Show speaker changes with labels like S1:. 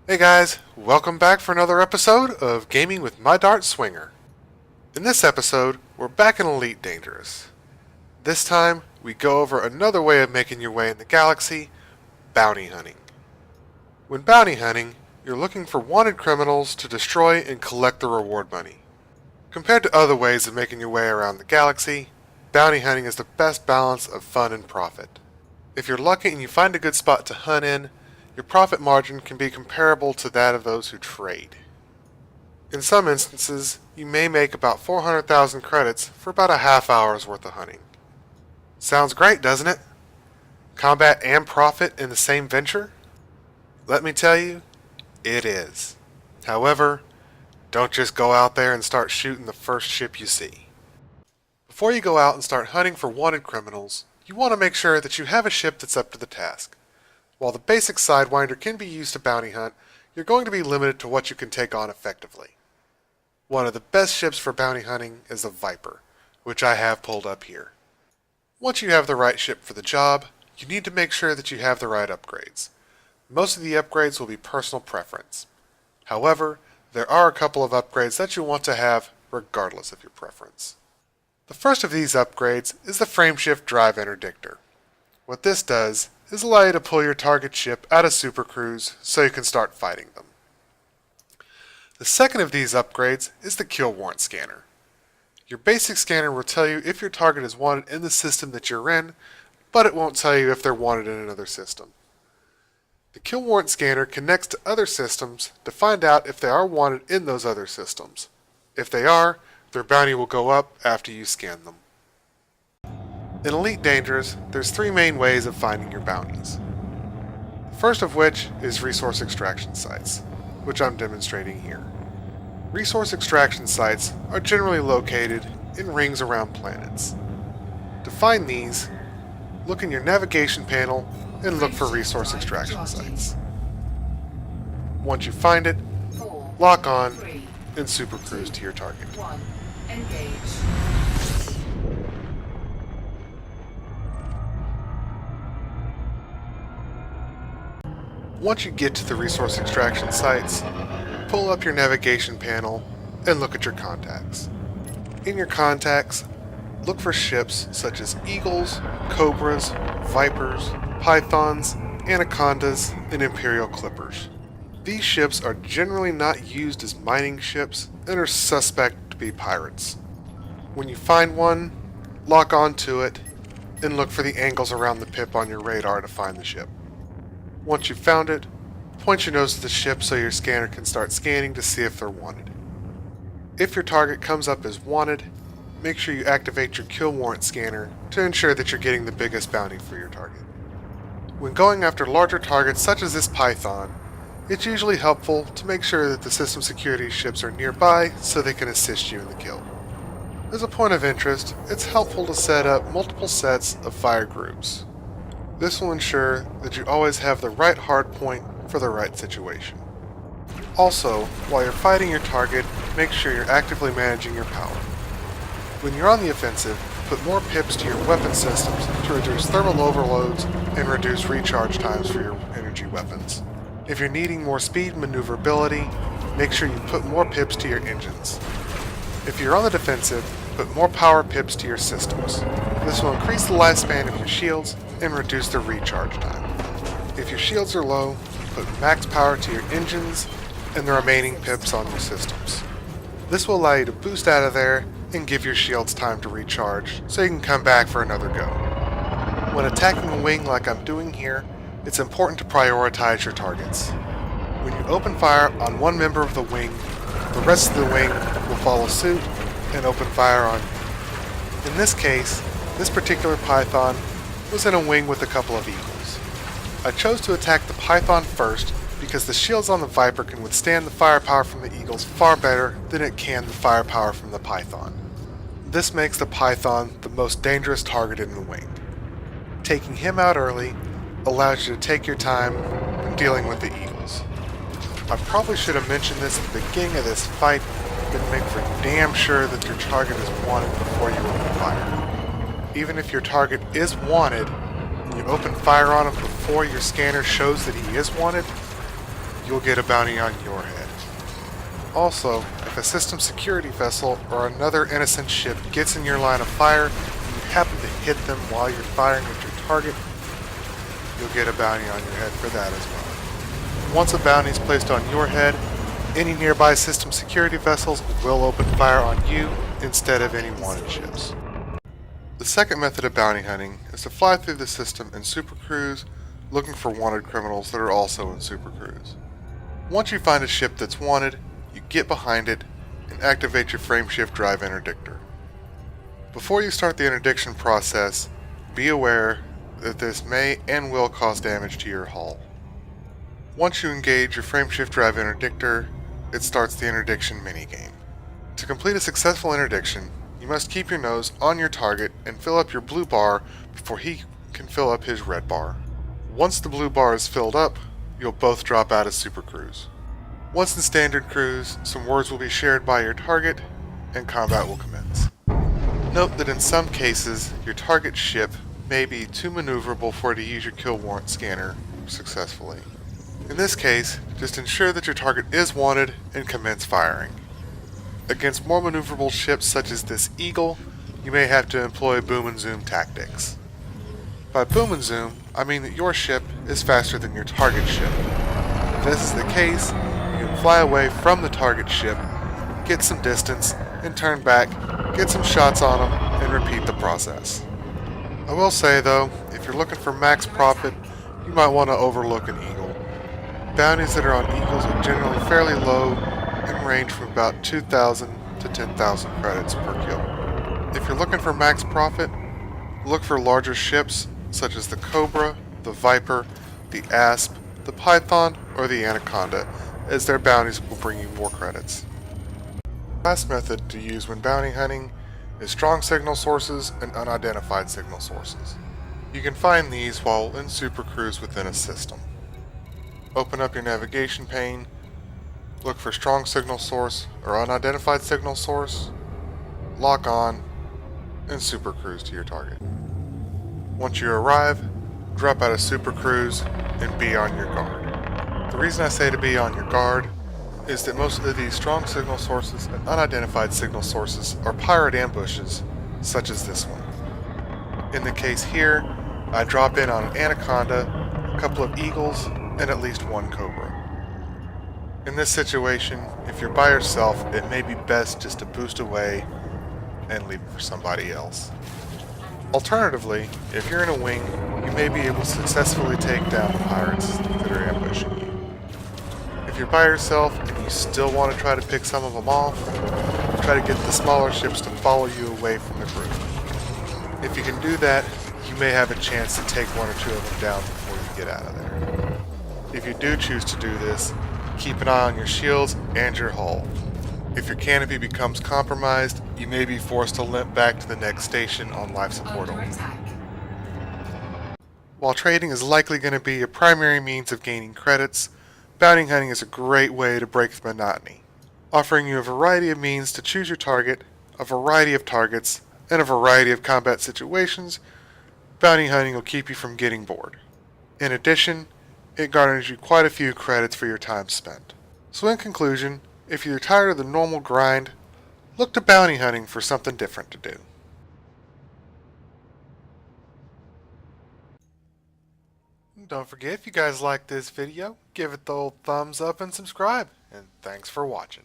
S1: Hey guys, welcome back for another episode of Gaming with My Dart Swinger. In this episode, we're back in Elite Dangerous. This time, we go over another way of making your way in the galaxy, bounty hunting. When bounty hunting, you're looking for wanted criminals to destroy and collect the reward money. Compared to other ways of making your way around the galaxy, bounty hunting is the best balance of fun and profit. If you're lucky and you find a good spot to hunt in, your profit margin can be comparable to that of those who trade. In some instances, you may make about 400,000 credits for about a half hour's worth of hunting. Sounds great, doesn't it? Combat and profit in the same venture? Let me tell you, it is. However, don't just go out there and start shooting the first ship you see. Before you go out and start hunting for wanted criminals, you want to make sure that you have a ship that's up to the task. While the basic Sidewinder can be used to bounty hunt, you're going to be limited to what you can take on effectively. One of the best ships for bounty hunting is the Viper, which I have pulled up here. Once you have the right ship for the job, you need to make sure that you have the right upgrades. Most of the upgrades will be personal preference. However, there are a couple of upgrades that you want to have regardless of your preference. The first of these upgrades is the Frameshift Drive Interdictor. What this does is allow you to pull your target ship out of Super Cruise so you can start fighting them. The second of these upgrades is the Kill Warrant Scanner. Your basic scanner will tell you if your target is wanted in the system that you're in, but it won't tell you if they're wanted in another system. The Kill Warrant Scanner connects to other systems to find out if they are wanted in those other systems. If they are, their bounty will go up after you scan them. In Elite Dangerous, there's three main ways of finding your bounties. The first of which is resource extraction sites, which I'm demonstrating here. Resource extraction sites are generally located in rings around planets. To find these, look in your navigation panel and look for resource extraction sites. Once you find it, lock on and Super Cruise to your target.
S2: Engage.
S1: Once you get to the resource extraction sites, pull up your navigation panel and look at your contacts. In your contacts, look for ships such as Eagles, Cobras, Vipers, Pythons, Anacondas, and Imperial Clippers. These ships are generally not used as mining ships and are suspect to be pirates. When you find one, lock onto it and look for the angles around the pip on your radar to find the ship. Once you've found it, point your nose to the ship so your scanner can start scanning to see if they're wanted. If your target comes up as wanted, make sure you activate your Kill Warrant Scanner to ensure that you're getting the biggest bounty for your target. When going after larger targets such as this Python, it's usually helpful to make sure that the system security ships are nearby so they can assist you in the kill. As a point of interest, it's helpful to set up multiple sets of fire groups. This will ensure that you always have the right hard point for the right situation. Also, while you're fighting your target, make sure you're actively managing your power. When you're on the offensive, put more pips to your weapon systems to reduce thermal overloads and reduce recharge times for your energy weapons. If you're needing more speed and maneuverability, make sure you put more pips to your engines. If you're on the defensive, put more power pips to your systems. This will increase the lifespan of your shields and reduce their recharge time. If your shields are low, put max power to your engines and the remaining pips on your systems. This will allow you to boost out of there and give your shields time to recharge so you can come back for another go. When attacking a wing like I'm doing here, it's important to prioritize your targets. When you open fire on one member of the wing, the rest of the wing will follow suit and open fire on you. In this case, this particular Python was in a wing with a couple of Eagles. I chose to attack the Python first because the shields on the Viper can withstand the firepower from the Eagles far better than it can the firepower from the Python. This makes the Python the most dangerous target in the wing. Taking him out early allows you to take your time when dealing with the Eagles. I probably should have mentioned this at the beginning of this fight, but make for damn sure that your target is wanted before you open fire. Even if your target is wanted, and you open fire on him before your scanner shows that he is wanted, you'll get a bounty on your head. Also, if a system security vessel or another innocent ship gets in your line of fire and you happen to hit them while you're firing at your target, you'll get a bounty on your head for that as well. Once a bounty is placed on your head, any nearby system security vessels will open fire on you instead of any wanted ships. The second method of bounty hunting is to fly through the system in Super Cruise looking for wanted criminals that are also in Super Cruise. Once you find a ship that's wanted, you get behind it and activate your frameshift drive interdictor. Before you start the interdiction process, be aware that this may and will cause damage to your hull. Once you engage your frameshift drive interdictor, it starts the interdiction minigame. To complete a successful interdiction, you must keep your nose on your target and fill up your blue bar before he can fill up his red bar. Once the blue bar is filled up, you'll both drop out of Super Cruise. Once in Standard Cruise, some words will be shared by your target, and combat will commence. Note that in some cases, your target ship may be too maneuverable for you to use your kill warrant scanner successfully. In this case, just ensure that your target is wanted and commence firing. Against more maneuverable ships such as this Eagle, you may have to employ boom and zoom tactics. By boom and zoom, I mean that your ship is faster than your target ship. If this is the case, you can fly away from the target ship, get some distance, and turn back, get some shots on them, and repeat the process. I will say though, if you're looking for max profit, you might want to overlook an Eagle. Bounties that are on Eagles are generally fairly low and range from about 2,000 to 10,000 credits per kill. If you're looking for max profit, look for larger ships such as the Cobra, the Viper, the Asp, the Python, or the Anaconda, as their bounties will bring you more credits. The last method to use when bounty hunting is strong signal sources and unidentified signal sources. You can find these while in Super Cruise within a system. Open up your navigation pane, look for strong signal source or unidentified signal source, lock on, and Super Cruise to your target. Once you arrive, drop out of Super Cruise and be on your guard. The reason I say to be on your guard is that most of these strong signal sources and unidentified signal sources are pirate ambushes, such as this one. In the case here, I drop in on an Anaconda, a couple of Eagles, and at least one Cobra. In this situation, if you're by yourself, it may be best just to boost away and leave it for somebody else. Alternatively, if you're in a wing, you may be able to successfully take down the pirates that are ambushing you. If you're by yourself and you still want to try to pick some of them off, try to get the smaller ships to follow you away from the group. If you can do that, you may have a chance to take one or two of them down before you get out of there. If you do choose to do this, keep an eye on your shields and your hull. If your canopy becomes compromised, you may be forced to limp back to the next station on life support
S2: Under
S1: only.
S2: attack.
S1: While trading is likely going to be your primary means of gaining credits, bounty hunting is a great way to break the monotony, offering you a variety of means to choose your target, a variety of targets, and a variety of combat situations. Bounty hunting will keep you from getting bored. In addition, it garners you quite a few credits for your time spent. So in conclusion, if you're tired of the normal grind, look to bounty hunting for something different to do. Don't forget, if you guys like this video, give it the old thumbs up and subscribe. And thanks for watching.